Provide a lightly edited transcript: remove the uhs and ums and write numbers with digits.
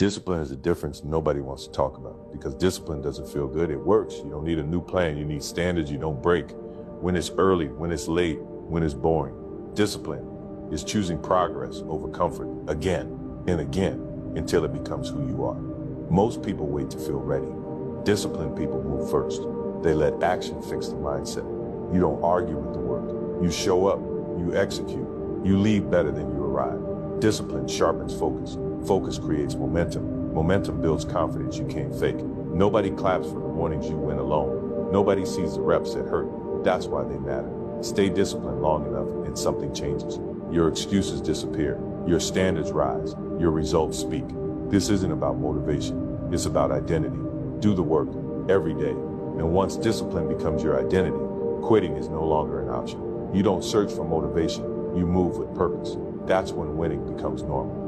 Discipline is a difference nobody wants to talk about because discipline doesn't feel good. It works. You don't need a new plan. You need standards you don't break. When it's early, when it's late, when it's boring. Discipline is choosing progress over comfort again and again until it becomes who you are. Most people wait to feel ready. Disciplined people move first. They let action fix the mindset. You don't argue with the work. You show up, you execute, you leave better than you arrive. Discipline sharpens focus. Focus creates momentum. Momentum builds confidence you can't fake. Nobody claps for the mornings you win alone. Nobody sees the reps that hurt. That's why they matter. Stay disciplined long enough and something changes. Your excuses disappear. Your standards rise. Your results speak. This isn't about motivation. It's about identity. Do the work every day. And once discipline becomes your identity, quitting is no longer an option. You don't search for motivation. You move with purpose. That's when winning becomes normal.